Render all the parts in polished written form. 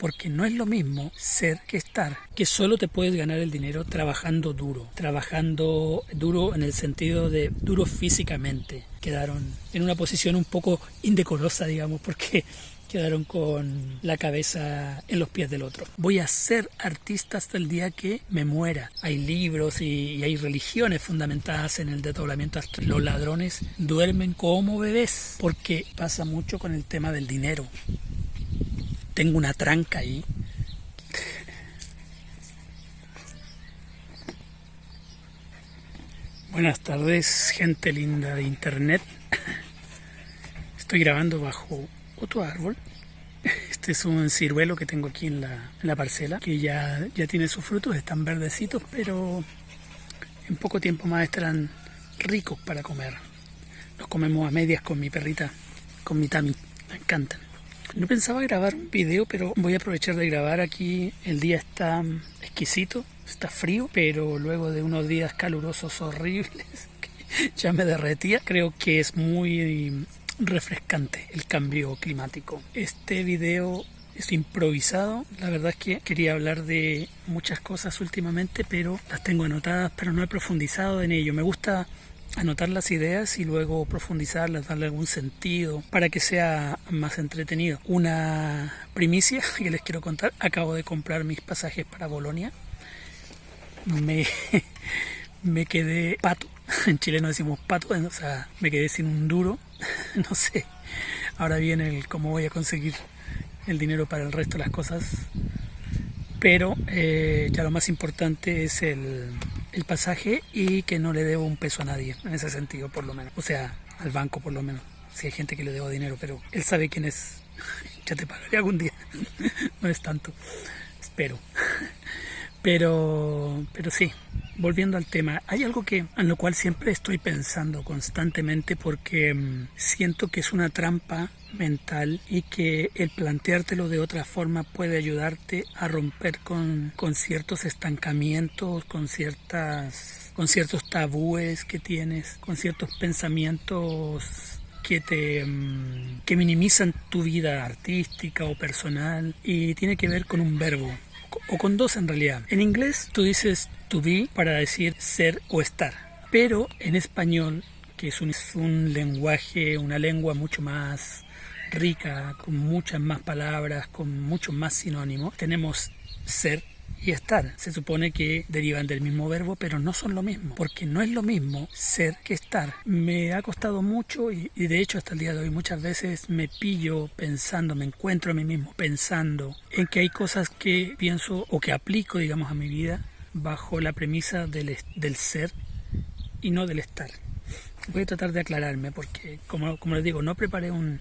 porque no es lo mismo ser que estar, que solo te puedes ganar el dinero trabajando duro en el sentido de duro físicamente. Quedaron en una posición un poco indecorosa, digamos, porque quedaron con la cabeza en los pies del otro. Voy a ser artista hasta el día que me muera. Hay libros y hay religiones fundamentadas en el desdoblamiento astral. Los ladrones duermen como bebés, porque pasa mucho con el tema del dinero. Tengo una tranca ahí. Buenas tardes, gente linda de internet. Estoy grabando bajo otro árbol. Este es un ciruelo que tengo aquí en la parcela, que ya tiene sus frutos, están verdecitos, pero en poco tiempo más estarán ricos para comer. Los comemos a medias con mi perrita, con mi Tami, me encantan. No pensaba grabar un video, pero voy a aprovechar de grabar aquí. El día está exquisito, está frío, pero luego de unos días calurosos horribles, que ya me derretía, creo que es muy refrescante el cambio climático. Este video es improvisado. La verdad es que quería hablar de muchas cosas últimamente, pero las tengo anotadas, pero no he profundizado en ello. Me gusta anotar las ideas y luego profundizarlas, darle algún sentido para que sea más entretenido. Una primicia que les quiero contar: acabo de comprar mis pasajes para Bolonia. Me quedé pato. En Chile no decimos pato, o sea, me quedé sin un duro. No sé, ahora viene el cómo voy a conseguir el dinero para el resto de las cosas. Pero ya lo más importante es el pasaje, y que no le debo un peso a nadie, en ese sentido, por lo menos. O sea, al banco, por lo menos. Si hay gente que le debo dinero, pero él sabe quién es. Ya te pagaré algún día. No es tanto, espero. Pero sí, volviendo al tema, hay algo en lo cual siempre estoy pensando constantemente, porque siento que es una trampa mental, y que el planteártelo de otra forma puede ayudarte a romper con ciertos estancamientos, con ciertos tabúes que tienes, con ciertos pensamientos que minimizan tu vida artística o personal, y tiene que ver con un verbo, o con dos en realidad. En inglés tú dices to be para decir ser o estar, pero en español, que es un lenguaje, una lengua mucho más rica, con muchas más palabras, con muchos más sinónimos, tenemos ser y estar. Se supone que derivan del mismo verbo, pero no son lo mismo, porque no es lo mismo ser que estar. Me ha costado mucho, y de hecho hasta el día de hoy muchas veces me pillo pensando, me encuentro a mí mismo pensando en que hay cosas que pienso o que aplico, digamos, a mi vida bajo la premisa del ser y no del estar. Voy a tratar de aclararme, porque como les digo, no preparé un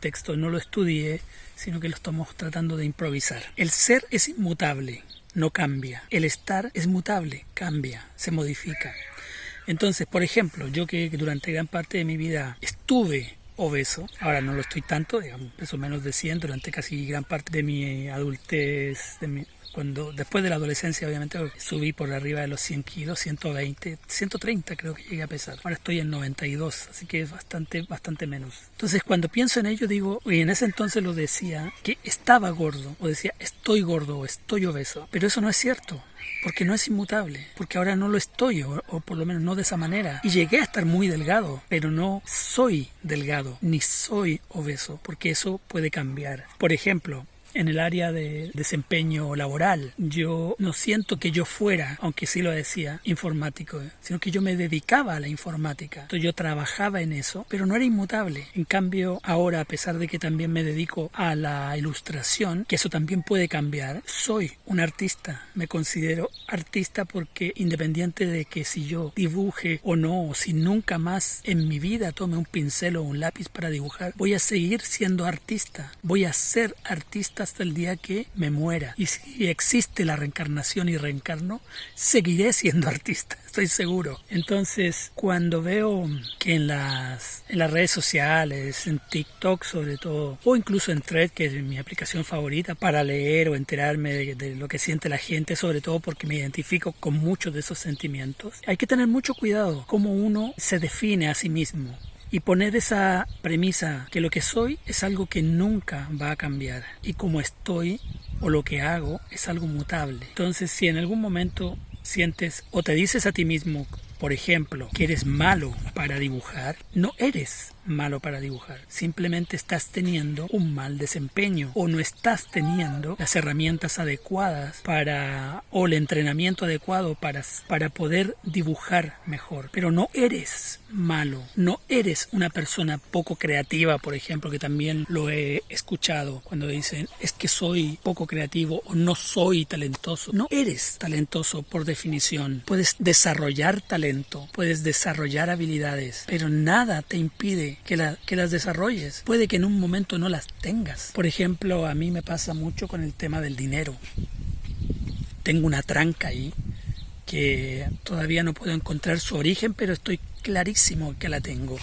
texto, no lo estudié, sino que lo estamos tratando de improvisar. El ser es inmutable, no cambia. El estar es mutable, cambia, se modifica. Entonces, por ejemplo, yo que durante gran parte de mi vida estuve obeso, ahora no lo estoy tanto, digamos, peso menos de 100 durante casi gran parte de mi adultez, después de la adolescencia, obviamente, subí por arriba de los 100 kilos, 120, 130 creo que llegué a pesar. Ahora estoy en 92, así que es bastante menos. Entonces, cuando pienso en ello, digo, y en ese entonces lo decía, que estaba gordo, o decía estoy gordo o estoy obeso, pero eso no es cierto, porque no es inmutable, porque ahora no lo estoy, o por lo menos no de esa manera. Y llegué a estar muy delgado, pero no soy delgado, ni soy obeso, porque eso puede cambiar. Por ejemplo, en el área de desempeño laboral, yo no siento que yo fuera, aunque sí lo decía, informático, sino que yo me dedicaba a la informática. Entonces yo trabajaba en eso, pero no era inmutable. En cambio, ahora, a pesar de que también me dedico a la ilustración, que eso también puede cambiar, soy un artista. Me considero artista porque, independiente de que si yo dibuje o no, o si nunca más en mi vida tome un pincel o un lápiz para dibujar, voy a seguir siendo artista. Voy a ser artista hasta el día que me muera. Y si existe la reencarnación y reencarno, seguiré siendo artista, estoy seguro. Entonces, cuando veo que en las redes sociales, en TikTok sobre todo, o incluso en Thread, que es mi aplicación favorita para leer o enterarme de lo que siente la gente, sobre todo porque me identifico con muchos de esos sentimientos, hay que tener mucho cuidado cómo uno se define a sí mismo. y poner esa premisa que lo que soy es algo que nunca va a cambiar y como estoy o lo que hago es algo mutable. Entonces, si en algún momento sientes o te dices a ti mismo, por ejemplo, que eres malo para dibujar, no eres malo para dibujar. Simplemente estás teniendo un mal desempeño o no estás teniendo las herramientas adecuadas o el entrenamiento adecuado para poder dibujar mejor. Pero no eres malo, no eres una persona poco creativa, por ejemplo, que también lo he escuchado cuando dicen es que soy poco creativo o no soy talentoso. No eres talentoso por definición. Puedes desarrollar talento, puedes desarrollar habilidades, pero nada te impide que las desarrolles. Puede que en un momento no las tengas. Por ejemplo, a mí me pasa mucho con el tema del dinero. Tengo una tranca ahí que todavía no puedo encontrar su origen, pero estoy clarísimo que la tengo.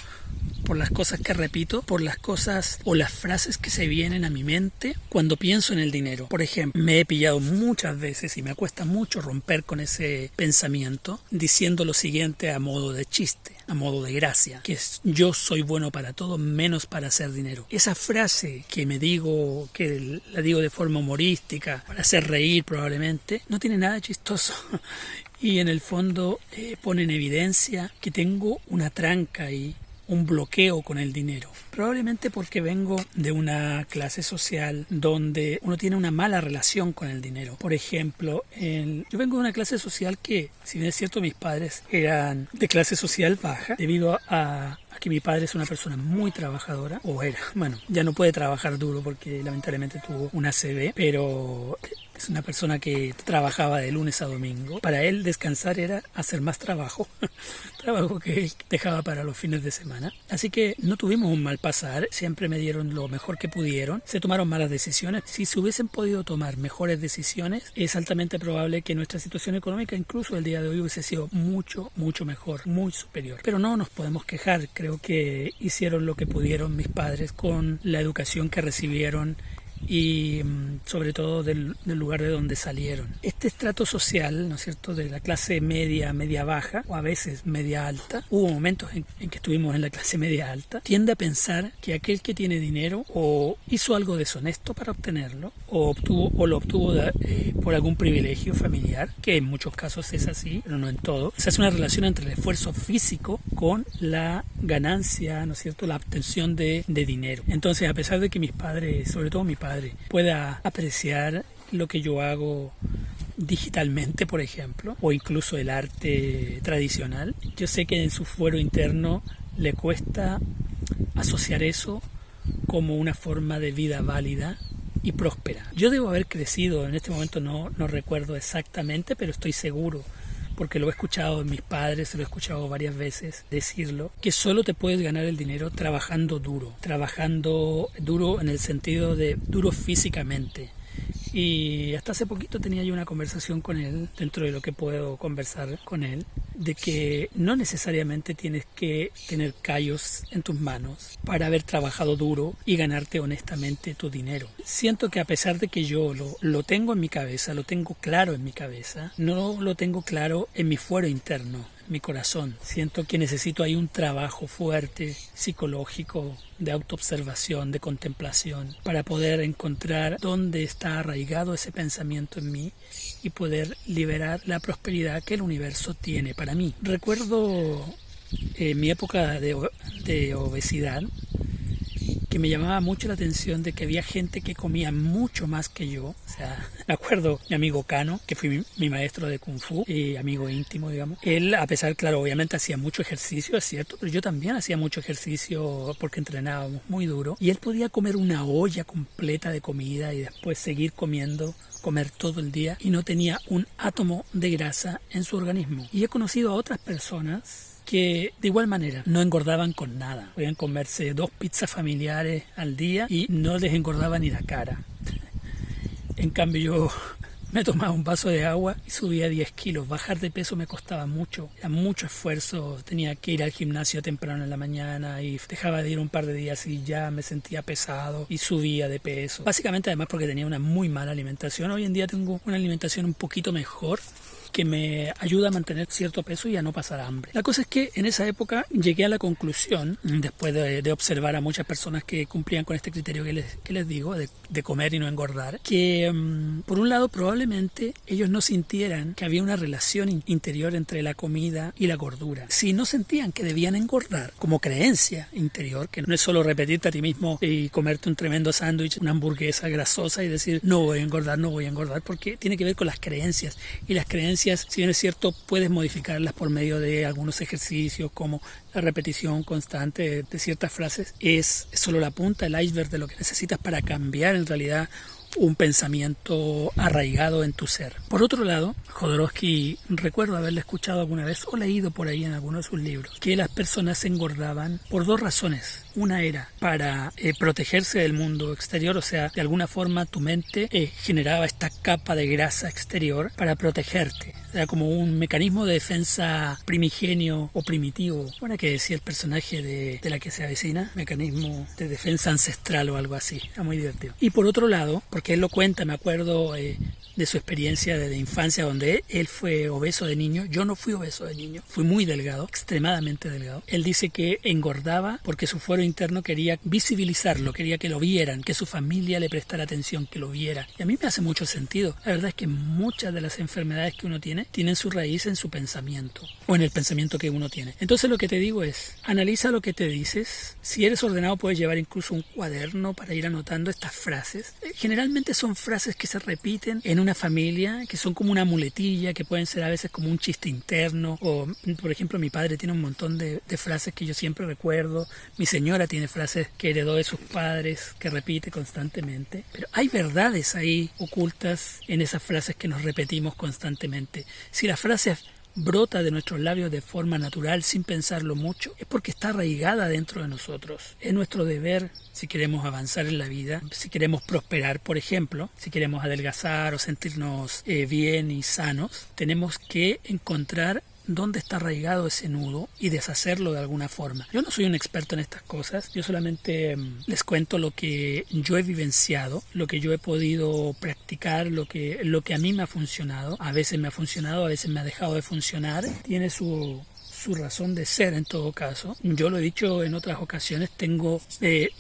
Por las cosas que repito, por las cosas o las frases que se vienen a mi mente cuando pienso en el dinero. Por ejemplo, me he pillado muchas veces y me cuesta mucho romper con ese pensamiento diciendo lo siguiente a modo de chiste, a modo de gracia, que es yo soy bueno para todo menos para hacer dinero. Esa frase que me digo, que la digo de forma humorística, para hacer reír probablemente, no tiene nada de chistoso. Y en el fondo pone en evidencia que tengo una tranca ahí, un bloqueo con el dinero. Probablemente porque vengo de una clase social donde uno tiene una mala relación con el dinero. Por ejemplo, yo vengo de una clase social que, si bien es cierto, mis padres eran de clase social baja, debido a que mi padre es una persona muy trabajadora, o era, bueno, ya no puede trabajar duro porque lamentablemente tuvo una ACV, pero es una persona que trabajaba de lunes a domingo. Para él descansar era hacer más trabajo, trabajo que dejaba para los fines de semana. Así que no tuvimos un mal pasar, siempre me dieron lo mejor que pudieron. Se tomaron malas decisiones. Si se hubiesen podido tomar mejores decisiones, es altamente probable que nuestra situación económica, incluso el día de hoy, hubiese sido mucho, mucho mejor, muy superior. Pero no nos podemos quejar. Creo que hicieron lo que pudieron mis padres con la educación que recibieron y sobre todo del lugar de donde salieron. Este estrato social, ¿no es cierto?, de la clase media, media baja, o a veces media alta, hubo momentos en que estuvimos en la clase media alta, tiende a pensar que aquel que tiene dinero o hizo algo deshonesto para obtenerlo, o lo obtuvo por algún privilegio familiar, que en muchos casos es así, pero no en todo. Se hace una relación entre el esfuerzo físico con la ganancia, ¿no es cierto?, la obtención de dinero. Entonces, a pesar de que mis padres, sobre todo mi padre, pueda apreciar lo que yo hago digitalmente, por ejemplo, o incluso el arte tradicional, yo sé que en su fuero interno le cuesta asociar eso como una forma de vida válida y próspera. Yo debo haber crecido, en este momento no recuerdo exactamente, pero estoy seguro, porque lo he escuchado de mis padres, lo he escuchado varias veces decirlo, que solo te puedes ganar el dinero trabajando duro en el sentido de duro físicamente. Y hasta hace poquito tenía yo una conversación con él, dentro de lo que puedo conversar con él, de que no necesariamente tienes que tener callos en tus manos para haber trabajado duro y ganarte honestamente tu dinero. Siento que a pesar de que yo lo tengo en mi cabeza, lo tengo claro en mi cabeza, no lo tengo claro en mi fuero interno, mi corazón. Siento que necesito ahí un trabajo fuerte, psicológico, de autoobservación, de contemplación, para poder encontrar dónde está arraigado ese pensamiento en mí y poder liberar la prosperidad que el universo tiene para mí. Recuerdo mi época de obesidad, que me llamaba mucho la atención de que había gente que comía mucho más que yo. O sea, me acuerdo mi amigo Cano, que fue mi maestro de Kung Fu, y amigo íntimo, digamos. Él, a pesar, claro, obviamente hacía mucho ejercicio, es cierto, pero yo también hacía mucho ejercicio porque entrenábamos muy duro. Y él podía comer una olla completa de comida y después seguir comer todo el día y no tenía un átomo de grasa en su organismo. Y he conocido a otras personas que de igual manera no engordaban con nada. Podían comerse 2 pizzas familiares al día y no les engordaba ni la cara. En cambio yo me tomaba un vaso de agua y subía 10 kilos. Bajar de peso me costaba mucho, era mucho esfuerzo. Tenía que ir al gimnasio temprano en la mañana y dejaba de ir un par de días y ya me sentía pesado y subía de peso. Básicamente además porque tenía una muy mala alimentación. Hoy en día tengo una alimentación un poquito mejor que me ayuda a mantener cierto peso y a no pasar hambre. La cosa es que en esa época llegué a la conclusión, después de observar a muchas personas que cumplían con este criterio que les digo, de comer y no engordar, que por un lado probablemente ellos no sintieran que había una relación interior entre la comida y la gordura. Si no sentían que debían engordar como creencia interior, que no es solo repetirte a ti mismo y comerte un tremendo sándwich, una hamburguesa grasosa y decir no voy a engordar, porque tiene que ver con las creencias. Y las creencias, si bien es cierto, puedes modificarlas por medio de algunos ejercicios como la repetición constante de ciertas frases. Es solo la punta del iceberg de lo que necesitas para cambiar en realidad un pensamiento arraigado en tu ser. Por otro lado, Jodorowsky, recuerdo haberle escuchado alguna vez o leído por ahí en alguno de sus libros que las personas se engordaban por dos razones. Una era para protegerse del mundo exterior, o sea, de alguna forma tu mente generaba esta capa de grasa exterior para protegerte. Era como un mecanismo de defensa primigenio o primitivo. Bueno, que decía el personaje de la que se avecina, mecanismo de defensa ancestral o algo así. Era muy divertido. Y por otro lado, porque él lo cuenta, me acuerdo de su experiencia de infancia donde él fue obeso de niño. Yo no fui obeso de niño, fui muy delgado, extremadamente delgado. Él dice que engordaba porque su fuero interno quería visibilizarlo, quería que lo vieran, que su familia le prestara atención, que lo viera. Y a mí me hace mucho sentido. La verdad es que muchas de las enfermedades que uno tiene tienen su raíz en su pensamiento o en el pensamiento que uno tiene. Entonces lo que te digo es, analiza lo que te dices. Si eres ordenado puedes llevar incluso un cuaderno para ir anotando estas frases. Generalmente son frases que se repiten en una familia, que son como una muletilla, que pueden ser a veces como un chiste interno, o por ejemplo mi padre tiene un montón de frases que yo siempre recuerdo, mi señora tiene frases que heredó de sus padres, que repite constantemente, pero hay verdades ahí ocultas en esas frases que nos repetimos constantemente. Si la frase brota de nuestros labios de forma natural, sin pensarlo mucho, es porque está arraigada dentro de nosotros. Es nuestro deber, si queremos avanzar en la vida, si queremos prosperar, por ejemplo, si queremos adelgazar o sentirnos bien y sanos, tenemos que encontrar dónde está arraigado ese nudo y deshacerlo de alguna forma. Yo no soy un experto en estas cosas, yo solamente les cuento lo que yo he vivenciado, lo que yo he podido practicar, lo que a mí me ha funcionado. A veces me ha funcionado, a veces me ha dejado de funcionar. Tiene su razón de ser en todo caso. Yo lo he dicho en otras ocasiones, tengo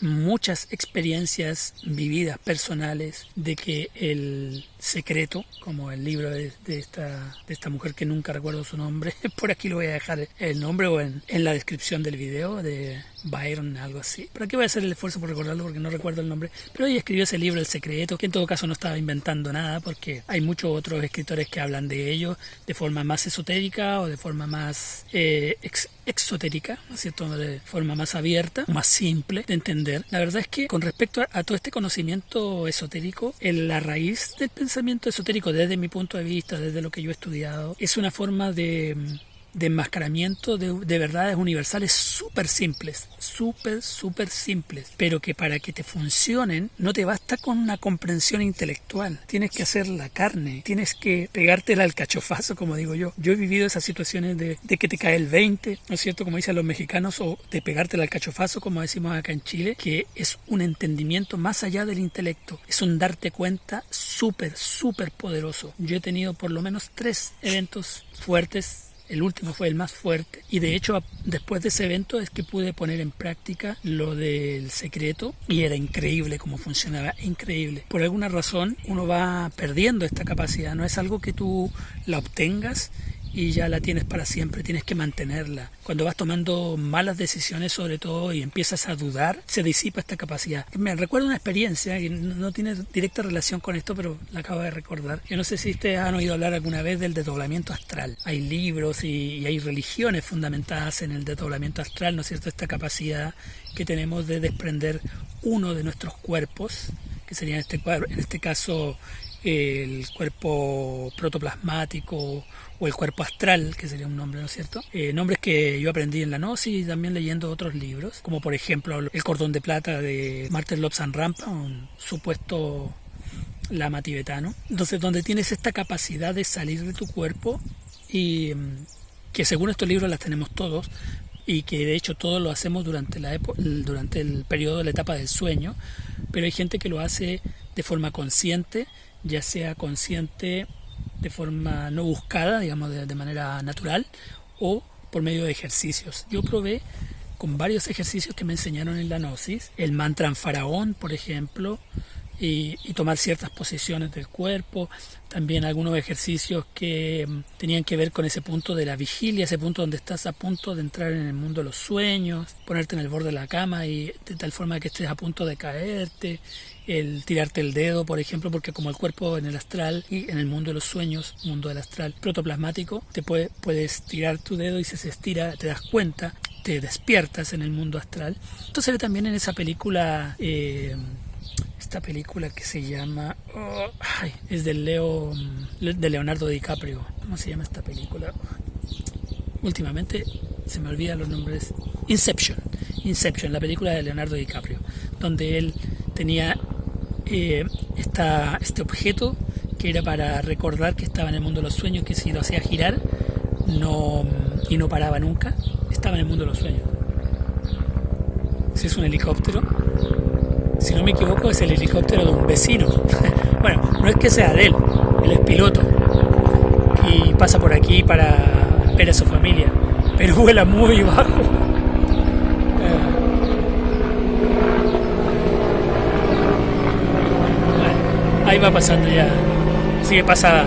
muchas experiencias vividas personales de que el secreto, como el libro de esta mujer que nunca recuerdo su nombre, por aquí lo voy a dejar el nombre o en la descripción del video, de Byron, algo así. Pero aquí voy a hacer el esfuerzo por recordarlo porque no recuerdo el nombre. Pero ella escribió ese libro, El Secreto, que en todo caso no estaba inventando nada porque hay muchos otros escritores que hablan de ello de forma más esotérica o de forma más exotérica, ¿no es cierto? De forma más abierta, más simple de entender. La verdad es que con respecto a todo este conocimiento esotérico, la raíz del pensamiento esotérico, desde mi punto de vista, desde lo que yo he estudiado, es una forma de enmascaramiento de verdades universales súper simples, súper simples, pero que para que te funcionen no te basta con una comprensión intelectual, tienes que hacer la carne, tienes que pegártela al cachofazo, como digo yo. Yo he vivido esas situaciones de que te cae el 20, ¿no es cierto?, como dicen los mexicanos, o de pegártela al cachofazo, como decimos acá en Chile, que es un entendimiento más allá del intelecto, es un darte cuenta súper poderoso. Yo he tenido por lo menos 3 eventos fuertes. El último fue el más fuerte y de hecho después de ese evento es que pude poner en práctica lo del secreto y era increíble cómo funcionaba, increíble. Por alguna razón uno va perdiendo esta capacidad, no es algo que tú la obtengas y ya la tienes para siempre, tienes que mantenerla. Cuando vas tomando malas decisiones sobre todo y empiezas a dudar, se disipa esta capacidad. Me recuerdo una experiencia que no tiene directa relación con esto, pero la acabo de recordar. Yo no sé si ustedes han oído hablar alguna vez del desdoblamiento astral. Hay libros y hay religiones fundamentadas en el desdoblamiento astral, ¿no es cierto? Esta capacidad que tenemos de desprender uno de nuestros cuerpos, que sería en este caso el cuerpo protoplasmático o el cuerpo astral, que sería un nombre, ¿no es cierto? Nombres que yo aprendí en la Gnosis y también leyendo otros libros, como por ejemplo El Cordón de Plata de Martin Lobsang Rampa, un supuesto lama tibetano. Entonces, donde tienes esta capacidad de salir de tu cuerpo y que según estos libros las tenemos todos, y que de hecho todos lo hacemos durante el periodo de la etapa del sueño, pero hay gente que lo hace de forma consciente, ya sea consciente de forma no buscada, digamos de manera natural, o por medio de ejercicios. Yo probé con varios ejercicios que me enseñaron en la Gnosis, el mantra en faraón, por ejemplo, y tomar ciertas posiciones del cuerpo, también algunos ejercicios que tenían que ver con ese punto de la vigilia, ese punto donde estás a punto de entrar en el mundo de los sueños, ponerte en el borde de la cama y de tal forma que estés a punto de caerte, el tirarte el dedo, por ejemplo, porque como el cuerpo en el astral y en el mundo de los sueños, mundo del astral protoplasmático, puedes tirar tu dedo y si se estira te das cuenta, te despiertas en el mundo astral. Esto se ve también en esa película, esta película que se llama, es de Leonardo DiCaprio. ¿Cómo se llama esta película? Últimamente se me olvidan los nombres. Inception, la película de Leonardo DiCaprio, donde él tenía este objeto que era para recordar que estaba en el mundo de los sueños, que si lo hacía girar y no paraba nunca, estaba en el mundo de los sueños. Si es un helicóptero, si no me equivoco, es el helicóptero de un vecino. Bueno, no es que sea de él es piloto y pasa por aquí para ver a su familia, pero vuela muy bajo. Ahí va pasando ya, así que pasa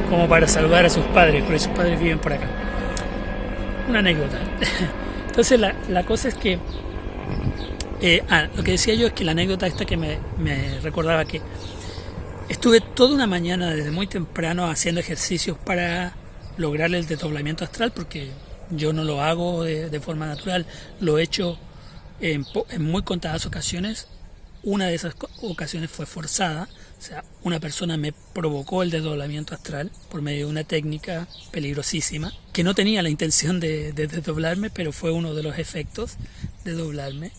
como para saludar a sus padres, porque sus padres viven por acá. Una anécdota. Entonces la cosa es que lo que decía yo es que la anécdota esta que me recordaba que estuve toda una mañana desde muy temprano haciendo ejercicios para lograr el desdoblamiento astral, porque yo no lo hago de forma natural, lo he hecho en muy contadas ocasiones. Una de esas ocasiones fue forzada, o sea, una persona me provocó el desdoblamiento astral por medio de una técnica peligrosísima, que no tenía la intención de desdoblarme, pero fue uno de los efectos de doblarme,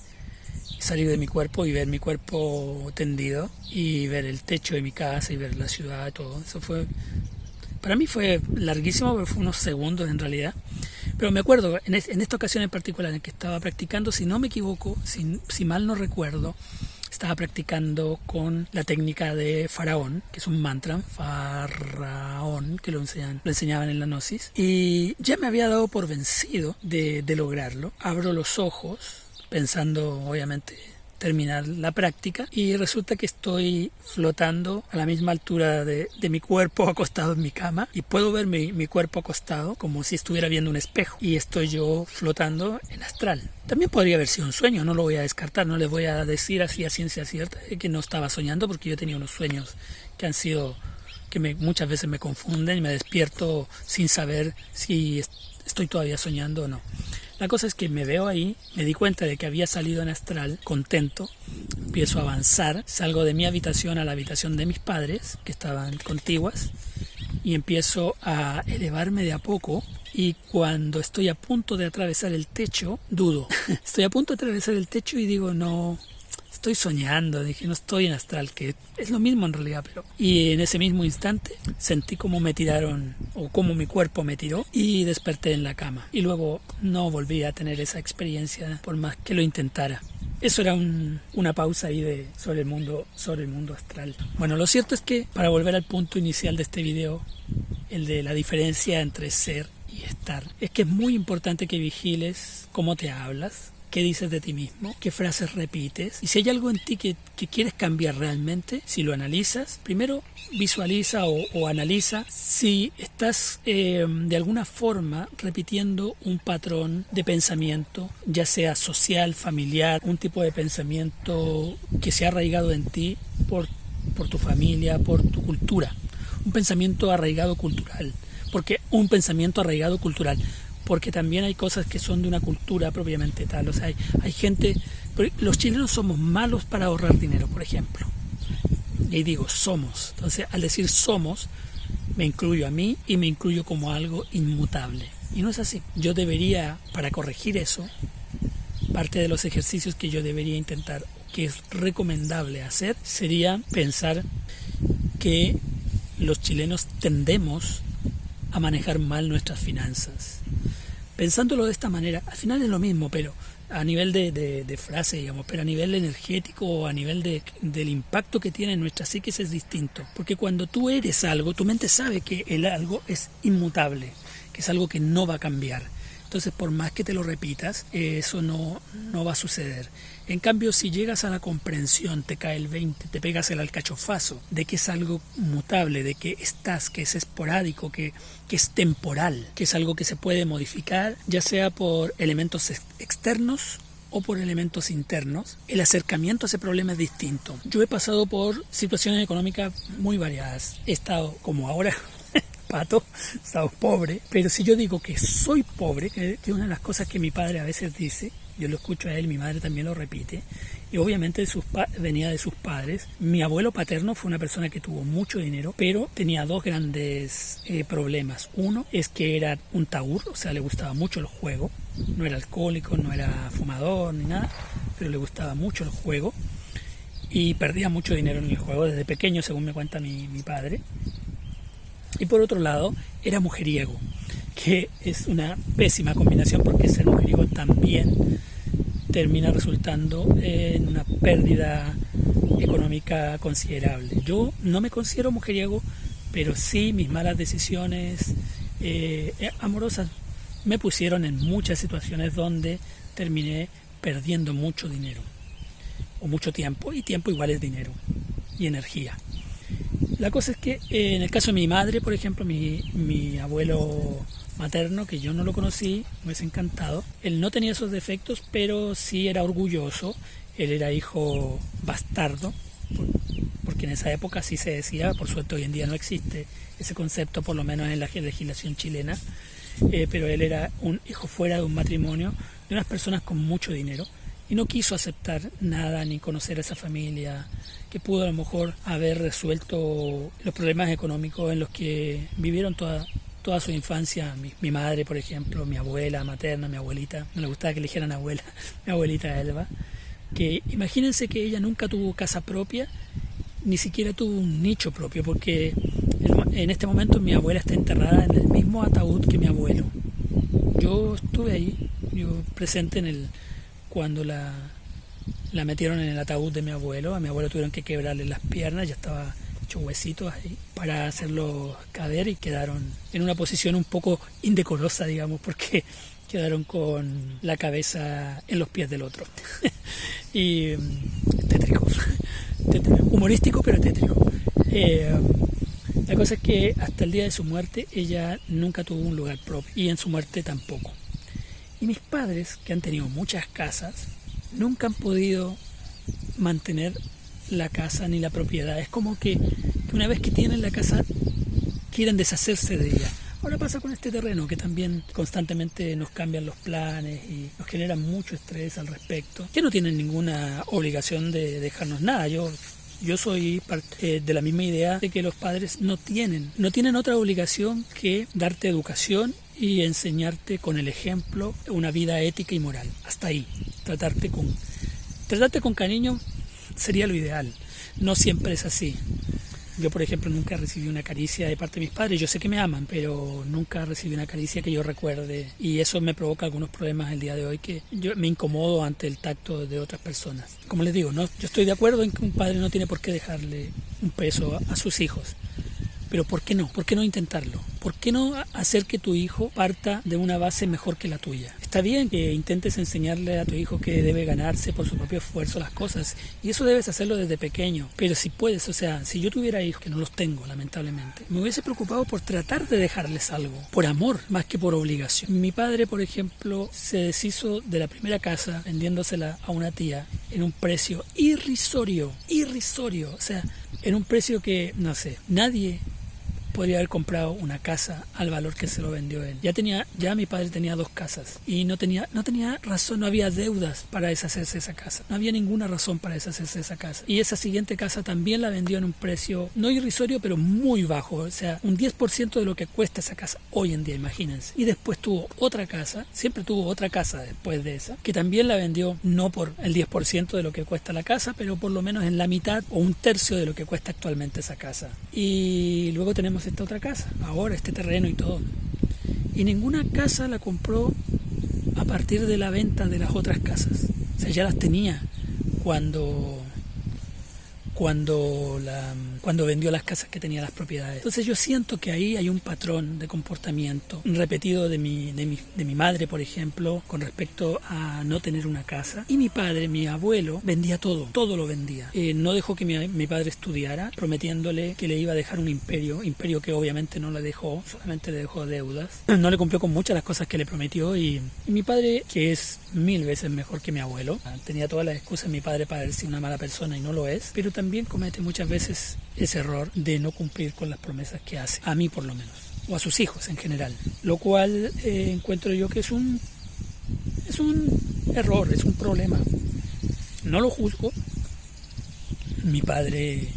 salir de mi cuerpo y ver mi cuerpo tendido y ver el techo de mi casa y ver la ciudad y todo. Eso para mí fue larguísimo, pero fue unos segundos en realidad. Pero me acuerdo, en esta ocasión en particular en que estaba practicando, si no me equivoco, si mal no recuerdo, estaba practicando con la técnica de faraón, que es un mantra, faraón, que lo enseñaban en la Gnosis, y ya me había dado por vencido de lograrlo. Abro los ojos, pensando obviamente terminar la práctica, y resulta que estoy flotando a la misma altura de mi cuerpo acostado en mi cama, y puedo ver mi cuerpo acostado como si estuviera viendo un espejo, y estoy yo flotando en astral. También podría haber sido un sueño, no lo voy a descartar, no les voy a decir así a ciencia cierta que no estaba soñando, porque yo he tenido unos sueños que han sido, muchas veces me confunden y me despierto sin saber si estoy todavía soñando o no. La cosa es que me veo ahí, me di cuenta de que había salido en astral, contento, empiezo a avanzar, salgo de mi habitación a la habitación de mis padres, que estaban contiguas, y empiezo a elevarme de a poco, y cuando estoy a punto de atravesar el techo, dudo. Estoy a punto de atravesar el techo y digo, no, estoy soñando, dije, no estoy en astral, que es lo mismo en realidad, pero... Y en ese mismo instante sentí como me tiraron, o como mi cuerpo me tiró, y desperté en la cama. Y luego no volví a tener esa experiencia por más que lo intentara. Eso era una pausa ahí sobre el mundo astral. Bueno, lo cierto es que, para volver al punto inicial de este video, el de la diferencia entre ser y estar, es que es muy importante que vigiles cómo te hablas, qué dices de ti mismo, qué frases repites, y si hay algo en ti que quieres cambiar realmente, si lo analizas, primero visualiza o analiza si estás de alguna forma repitiendo un patrón de pensamiento, ya sea social, familiar, un tipo de pensamiento que se ha arraigado en ti por tu familia, por tu cultura, un pensamiento arraigado cultural, porque también hay cosas que son de una cultura propiamente tal. O sea, hay gente, los chilenos somos malos para ahorrar dinero, por ejemplo, y ahí digo somos, entonces al decir somos me incluyo a mí y me incluyo como algo inmutable, y no es así. Yo debería, para corregir eso, parte de los ejercicios que yo debería intentar, que es recomendable hacer, sería pensar que los chilenos tendemos a manejar mal nuestras finanzas. Pensándolo de esta manera, al final es lo mismo, pero a nivel de frase, digamos, pero a nivel energético o a nivel del impacto que tiene en nuestra psiquis es distinto. Porque cuando tú eres algo, tu mente sabe que el algo es inmutable, que es algo que no va a cambiar. Entonces, por más que te lo repitas, eso no va a suceder. En cambio, si llegas a la comprensión, te cae el 20, te pegas el alcachofazo de que es algo mutable, de que que es esporádico, que es temporal, que es algo que se puede modificar, ya sea por elementos externos o por elementos internos, el acercamiento a ese problema es distinto. Yo he pasado por situaciones económicas muy variadas. He estado como ahora, pato, he estado pobre, pero si yo digo que soy pobre, que es una de las cosas que mi padre a veces dice, yo lo escucho a él, mi madre también lo repite, y obviamente venía de sus padres. Mi abuelo paterno fue una persona que tuvo mucho dinero, pero tenía dos grandes problemas. Uno es que era un taur, o sea, le gustaba mucho el juego, no era alcohólico, no era fumador ni nada, pero le gustaba mucho el juego y perdía mucho dinero en el juego desde pequeño, según me cuenta mi padre. Y por otro lado, era mujeriego, que es una pésima combinación porque ser mujeriego también termina resultando en una pérdida económica considerable. Yo no me considero mujeriego, pero sí mis malas decisiones amorosas me pusieron en muchas situaciones donde terminé perdiendo mucho dinero, o mucho tiempo, y tiempo igual es dinero, y energía. La cosa es que en el caso de mi madre, por ejemplo, mi abuelo materno, que yo no lo conocí, me hubiese encantado, él no tenía esos defectos, pero sí era orgulloso. Él era hijo bastardo, porque en esa época así se decía. Por suerte hoy en día no existe ese concepto, por lo menos en la legislación chilena, pero él era un hijo fuera de un matrimonio de unas personas con mucho dinero y no quiso aceptar nada ni conocer a esa familia que pudo a lo mejor haber resuelto los problemas económicos en los que vivieron toda su infancia. Mi madre, por ejemplo, mi abuela materna, mi abuelita, no le gustaba que le dijeran abuela, mi abuelita Elba, que imagínense que ella nunca tuvo casa propia, ni siquiera tuvo un nicho propio, porque en este momento mi abuela está enterrada en el mismo ataúd que mi abuelo. Yo estuve ahí, yo presente cuando la metieron en el ataúd de mi abuelo. A mi abuelo tuvieron que quebrarle las piernas, ya estaba hecho huesitos ahí, para hacerlo caer, y quedaron en una posición un poco indecorosa, digamos, porque quedaron con la cabeza en los pies del otro. Y tétrico, humorístico pero tétrico. La cosa es que hasta el día de su muerte ella nunca tuvo un lugar propio, y en su muerte tampoco. Y mis padres, que han tenido muchas casas, nunca han podido mantener la casa ni la propiedad. Es como que una vez que tienen la casa quieren deshacerse de ella. Ahora pasa con este terreno, que también constantemente nos cambian los planes y nos generan mucho estrés al respecto, que no tienen ninguna obligación de dejarnos nada. Yo soy parte de la misma idea de que los padres no tienen otra obligación que darte educación y enseñarte con el ejemplo una vida ética y moral. Hasta ahí. Tratarte con cariño sería lo ideal. No siempre es así. Yo, por ejemplo, nunca recibí una caricia de parte de mis padres. Yo sé que me aman, pero nunca recibí una caricia que yo recuerde. Y eso me provoca algunos problemas el día de hoy, que yo me incomodo ante el tacto de otras personas. Como les digo, yo estoy de acuerdo en que un padre no tiene por qué dejarle un peso a sus hijos. Pero ¿por qué no? ¿Por qué no intentarlo? ¿Por qué no hacer que tu hijo parta de una base mejor que la tuya? Está bien que intentes enseñarle a tu hijo que debe ganarse por su propio esfuerzo las cosas, y eso debes hacerlo desde pequeño. Pero si puedes, o sea, si yo tuviera hijos, que no los tengo lamentablemente, me hubiese preocupado por tratar de dejarles algo, por amor más que por obligación. Mi padre, por ejemplo, se deshizo de la primera casa vendiéndosela a una tía en un precio irrisorio, o sea, en un precio que, no sé, nadie podría haber comprado una casa al valor que se lo vendió él. Ya mi padre tenía 2 casas y no tenía razón, no había deudas para deshacerse de esa casa. No había ninguna razón para deshacerse de esa casa. Y esa siguiente casa también la vendió en un precio no irrisorio, pero muy bajo. O sea, un 10% de lo que cuesta esa casa hoy en día, imagínense. Y después tuvo otra casa, siempre tuvo otra casa después de esa, que también la vendió no por el 10% de lo que cuesta la casa, pero por lo menos en la mitad o un tercio de lo que cuesta actualmente esa casa. Y luego tenemos esta otra casa, ahora este terreno y todo. Y ninguna casa la compró a partir de la venta de las otras casas. O sea, ya las tenía cuando vendió las casas que tenía, las propiedades. Entonces yo siento que ahí hay un patrón de comportamiento repetido de mi madre, por ejemplo, con respecto a no tener una casa. Y mi padre, mi abuelo, vendía todo lo vendía. No dejó que mi padre estudiara, prometiéndole que le iba a dejar un imperio que obviamente no le dejó, solamente le dejó deudas. No le cumplió con muchas las cosas que le prometió y mi padre, que es 1000 veces mejor que mi abuelo, tenía todas las excusas mi padre para decir una mala persona y no lo es, pero también comete muchas veces ese error de no cumplir con las promesas que hace, a mí por lo menos, o a sus hijos en general, lo cual encuentro yo que es un error, es un problema. No lo juzgo. Mi padre,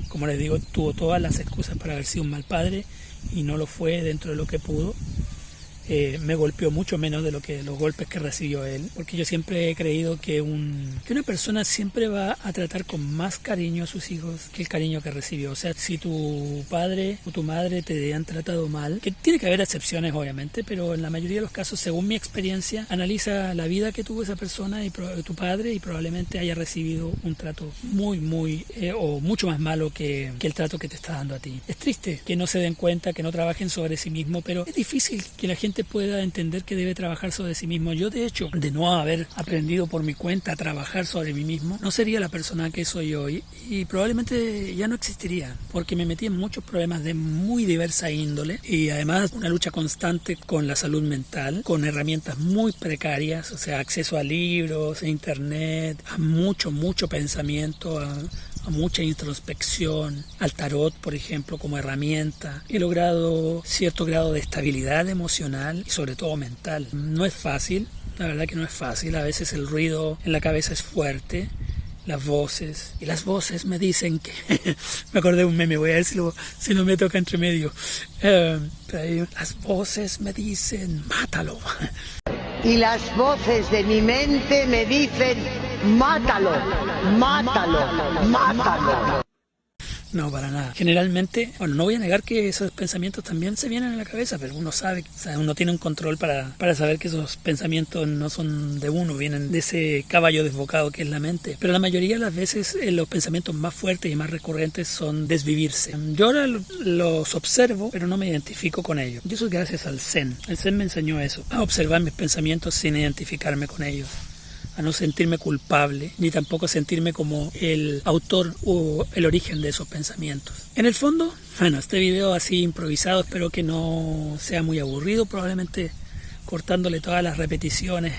como les digo, tuvo todas las excusas para haber sido un mal padre y no lo fue dentro de lo que pudo. Me golpeó mucho menos de los golpes que recibió él, porque yo siempre he creído que una persona siempre va a tratar con más cariño a sus hijos que el cariño que recibió. O sea, si tu padre o tu madre te han tratado mal, que tiene que haber excepciones obviamente, pero en la mayoría de los casos, según mi experiencia, analiza la vida que tuvo esa persona y tu padre y probablemente haya recibido un trato muy o mucho más malo que el trato que te está dando a ti. Es triste que no se den cuenta, que no trabajen sobre sí mismo, pero es difícil que la gente pueda entender que debe trabajar sobre sí mismo. Yo, de hecho, de no haber aprendido por mi cuenta a trabajar sobre mí mismo, no sería la persona que soy hoy y probablemente ya no existiría, porque me metí en muchos problemas de muy diversa índole y además una lucha constante con la salud mental, con herramientas muy precarias, o sea, acceso a libros, a internet, a mucho pensamiento, a mucha introspección, al tarot, por ejemplo, como herramienta. He logrado cierto grado de estabilidad emocional y sobre todo mental. No es fácil, la verdad que no es fácil. A veces el ruido en la cabeza es fuerte, las voces me dicen que me acordé de un meme, voy a ver si no me toca entre medio. Las voces me dicen mátalo. Y las voces de mi mente me dicen mátalo, mátalo, mátalo. No, para nada. Generalmente, bueno, no voy a negar que esos pensamientos también se vienen a la cabeza, pero uno sabe, o sea, uno tiene un control para saber que esos pensamientos no son de uno, vienen de ese caballo desbocado que es la mente. Pero la mayoría de las veces los pensamientos más fuertes y más recurrentes son desvivirse. Yo ahora los observo, pero no me identifico con ellos. Y eso es gracias al Zen. El Zen me enseñó eso, a observar mis pensamientos sin identificarme con ellos, a no sentirme culpable, ni tampoco sentirme como el autor o el origen de esos pensamientos. En el fondo, bueno, este video así improvisado, espero que no sea muy aburrido, probablemente cortándole todas las repeticiones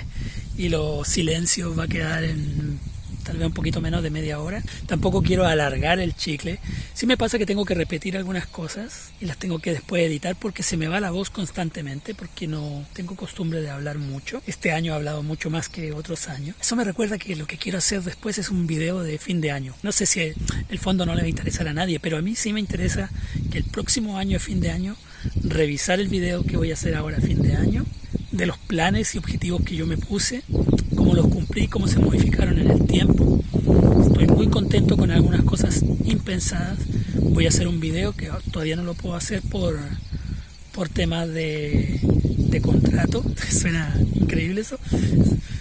y los silencios va a quedar en tal vez un poquito menos de media hora. Tampoco quiero alargar el chicle. Sí me pasa que tengo que repetir algunas cosas y las tengo que después editar porque se me va la voz constantemente, porque no tengo costumbre de hablar mucho. Este año he hablado mucho más que otros años. Eso me recuerda que lo que quiero hacer después es un video de fin de año. No sé si el fondo no le va a interesar a nadie, pero a mí sí me interesa que el próximo año, fin de año, revisar el video que voy a hacer ahora a fin de año, de los planes y objetivos que yo me puse, cómo los cumplí, cómo se modificaron en el tiempo. Estoy muy contento con algunas cosas impensadas. Voy a hacer un video que todavía no lo puedo hacer por temas de contrato. Suena increíble eso.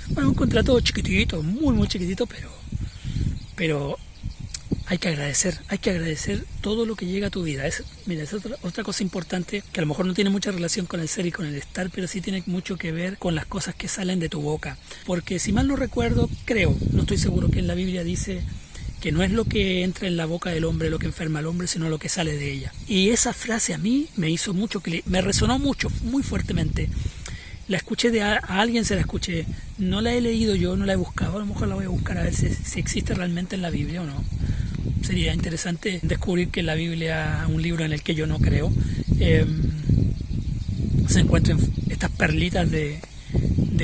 Bueno, un contrato chiquitito, muy chiquitito, pero hay que agradecer todo lo que llega a tu vida. Mira, es otra cosa importante que a lo mejor no tiene mucha relación con el ser y con el estar, pero sí tiene mucho que ver con las cosas que salen de tu boca. Porque si mal no recuerdo, no estoy seguro, que en la Biblia dice que no es lo que entra en la boca del hombre lo que enferma al hombre, sino lo que sale de ella. Y esa frase a mí me hizo mucho, me resonó mucho, muy fuertemente. La escuché a alguien, se la escuché. No la he leído yo, no la he buscado. A lo mejor la voy a buscar a ver si existe realmente en la Biblia o no. Sería interesante descubrir que en la Biblia, un libro en el que yo no creo, se encuentran estas perlitas de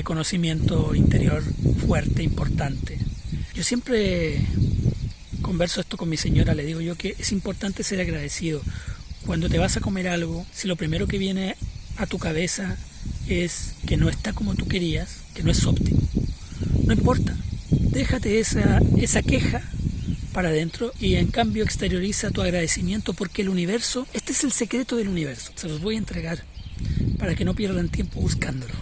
conocimiento interior fuerte, importante. Yo siempre converso esto con mi señora, le digo yo que es importante ser agradecido. Cuando te vas a comer algo, si lo primero que viene a tu cabeza es que no está como tú querías, que no es óptimo, no importa, déjate esa queja para adentro y en cambio exterioriza tu agradecimiento, porque el universo, este es el secreto del universo, se los voy a entregar para que no pierdan tiempo buscándolo.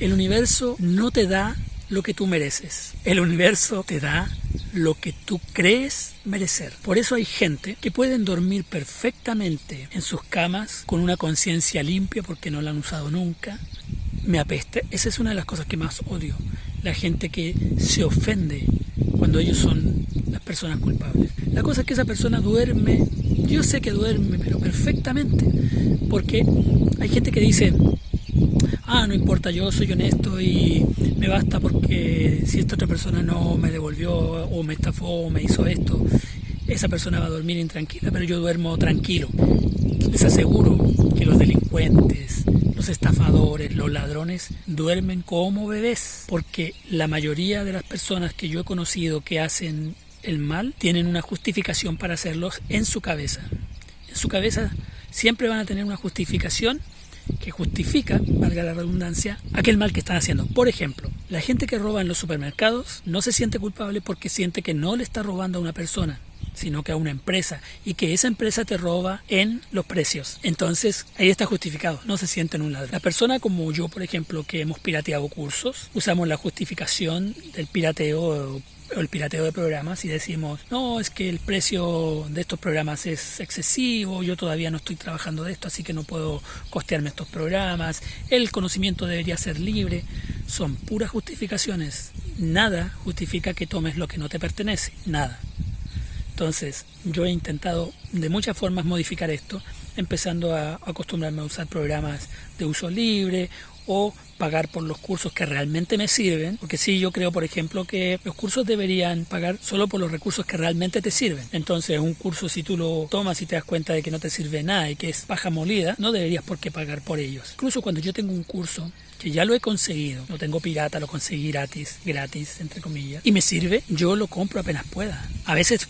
El universo no te da lo que tú mereces. El universo te da lo que tú crees merecer. Por eso hay gente que pueden dormir perfectamente en sus camas con una conciencia limpia porque no la han usado nunca. Me apesta. Esa es una de las cosas que más odio. La gente que se ofende cuando ellos son las personas culpables. La cosa es que esa persona duerme, yo sé que duerme, pero perfectamente. Porque hay gente que dice, no importa, yo soy honesto y me basta porque si esta otra persona no me devolvió o me estafó o me hizo esto, esa persona va a dormir intranquila, pero yo duermo tranquilo. Les aseguro que los delincuentes, los estafadores, los ladrones duermen como bebés, porque la mayoría de las personas que yo he conocido que hacen el mal tienen una justificación para hacerlos en su cabeza. En su cabeza siempre van a tener una justificación que justifica, valga la redundancia, aquel mal que están haciendo. Por ejemplo, la gente que roba en los supermercados no se siente culpable porque siente que no le está robando a una persona, sino que a una empresa, y que esa empresa te roba en los precios. Entonces, ahí está justificado, no se siente en un ladrón. La persona como yo, por ejemplo, que hemos pirateado cursos, usamos la justificación del pirateo o el pirateo de programas y decimos, no, es que el precio de estos programas es excesivo, yo todavía no estoy trabajando de esto, así que no puedo costearme estos programas, el conocimiento debería ser libre. Son puras justificaciones. Nada justifica que tomes lo que no te pertenece, nada. Entonces, yo he intentado de muchas formas modificar esto, empezando a acostumbrarme a usar programas de uso libre o pagar por los cursos que realmente me sirven, porque sí, yo creo, por ejemplo, que los cursos deberían pagar solo por los recursos que realmente te sirven. Entonces, un curso, si tú lo tomas y te das cuenta de que no te sirve nada y que es paja molida, no deberías por qué pagar por ellos. Incluso cuando yo tengo un curso que ya lo he conseguido, lo tengo pirata, lo conseguí gratis, entre comillas, y me sirve, yo lo compro apenas pueda. A veces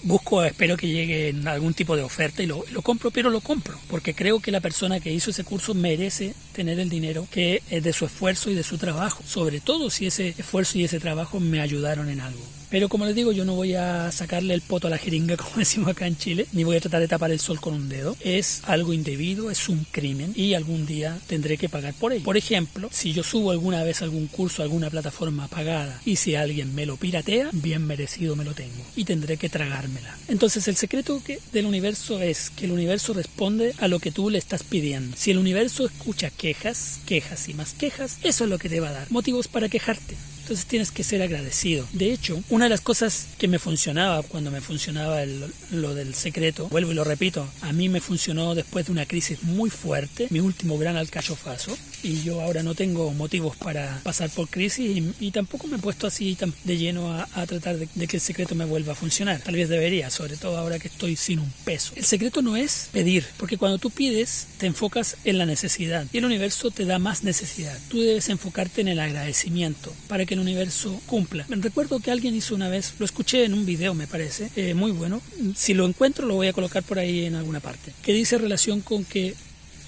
espero que llegue algún tipo de oferta y lo compro, pero lo compro, porque creo que la persona que hizo ese curso merece tener el dinero que es de su esfuerzo y de su trabajo, sobre todo si ese esfuerzo y ese trabajo me ayudaron en algo. Pero como les digo, yo no voy a sacarle el poto a la jeringa, como decimos acá en Chile, ni voy a tratar de tapar el sol con un dedo. Es algo indebido, es un crimen y algún día tendré que pagar por ello. Por ejemplo, si yo subo alguna vez algún curso a alguna plataforma pagada y si alguien me lo piratea, bien merecido me lo tengo y tendré que tragármela. Entonces el secreto del universo es que el universo responde a lo que tú le estás pidiendo. Si el universo escucha quejas y más quejas, eso es lo que te va a dar motivos para quejarte. Entonces tienes que ser agradecido. De hecho, una de las cosas que me funcionaba cuando me funcionaba lo del secreto, vuelvo y lo repito, a mí me funcionó después de una crisis muy fuerte, mi último gran alcachofazo, y yo ahora no tengo motivos para pasar por crisis y tampoco me he puesto así tan de lleno a tratar de que el secreto me vuelva a funcionar. Tal vez debería, sobre todo ahora que estoy sin un peso. El secreto no es pedir, porque cuando tú pides te enfocas en la necesidad y el universo te da más necesidad. Tú debes enfocarte en el agradecimiento para que el universo cumpla. Me recuerdo que alguien hizo una vez, lo escuché en un video me parece, muy bueno, si lo encuentro lo voy a colocar por ahí en alguna parte, que dice relación con que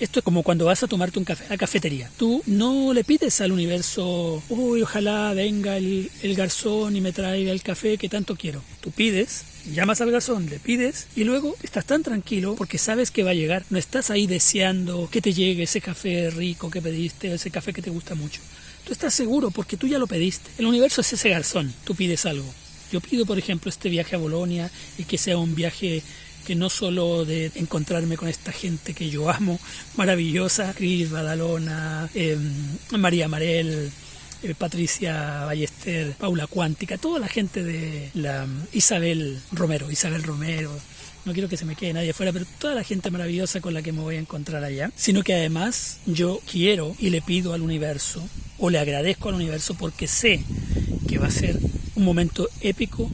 esto es como cuando vas a tomarte un café a la cafetería. Tú no le pides al universo, uy, ojalá venga el garzón y me traiga el café que tanto quiero. Tú pides, llamas al garzón, le pides y luego estás tan tranquilo porque sabes que va a llegar. No estás ahí deseando que te llegue ese café rico que pediste, ese café que te gusta mucho. Tú estás seguro porque tú ya lo pediste. El universo es ese garzón. Tú pides algo. Yo pido, por ejemplo, este viaje a Bolonia y que sea un viaje que no solo de encontrarme con esta gente que yo amo, maravillosa, Cris, Badalona, María Marel, Patricia Ballester, Paula Cuántica, toda la gente de la Isabel Romero, no quiero que se me quede nadie afuera, pero toda la gente maravillosa con la que me voy a encontrar allá, sino que además yo quiero y le pido al universo, o le agradezco al universo porque sé que va a ser un momento épico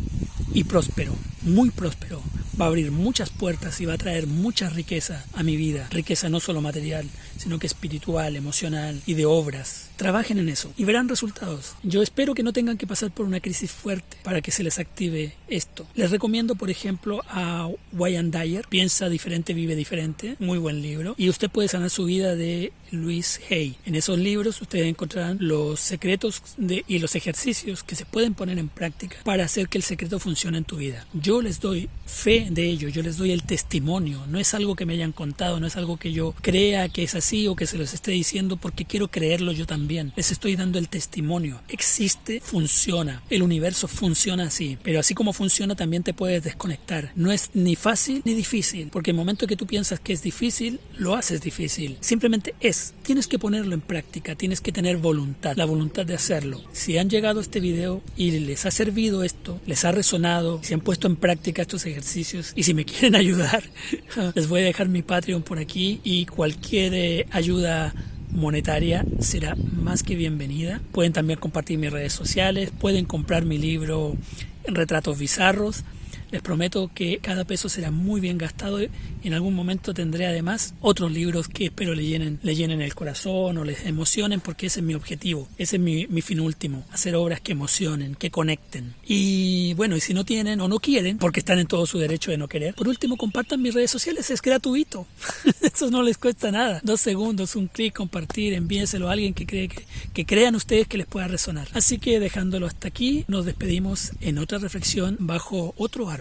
y próspero, muy próspero. Va a abrir muchas puertas y va a traer mucha riqueza a mi vida. Riqueza no solo material, sino que espiritual, emocional y de obras. Trabajen en eso y verán resultados. Yo espero que no tengan que pasar por una crisis fuerte para que se les active esto. Les recomiendo, por ejemplo, a Wayne Dyer, Piensa diferente, vive diferente. Muy buen libro. Y usted puede sanar su vida, de Louise Hay. En esos libros ustedes encontrarán los secretos y los ejercicios que se pueden poner en práctica para hacer que el secreto funcione en tu vida. Yo les doy fe de ello, yo les doy el testimonio, no es algo que me hayan contado, no es algo que yo crea que es así o que se los esté diciendo porque quiero creerlo yo también, les estoy dando el testimonio, existe, funciona, el universo funciona así, pero así como funciona también te puedes desconectar, no es ni fácil ni difícil, porque el momento que tú piensas que es difícil, lo haces difícil, simplemente es, tienes que ponerlo en práctica, tienes que tener voluntad, la voluntad de hacerlo. Si han llegado a este video y les ha servido esto, les ha resonado, si han puesto en práctica estos ejercicios y si me quieren ayudar, les voy a dejar mi Patreon por aquí y cualquier ayuda monetaria será más que bienvenida. Pueden también compartir mis redes sociales, pueden comprar mi libro Retratos Bizarros. Les prometo que cada peso será muy bien gastado y en algún momento tendré además otros libros que espero le llenen el corazón o les emocionen, porque ese es mi objetivo, ese es mi fin último, hacer obras que emocionen, que conecten. Y bueno, y si no tienen o no quieren, porque están en todo su derecho de no querer, por último compartan mis redes sociales, es gratuito. Eso no les cuesta nada, 2 segundos, un clic, compartir, envíenselo a alguien que crean ustedes que les pueda resonar. Así que dejándolo hasta aquí, nos despedimos en otra reflexión bajo otro árbol.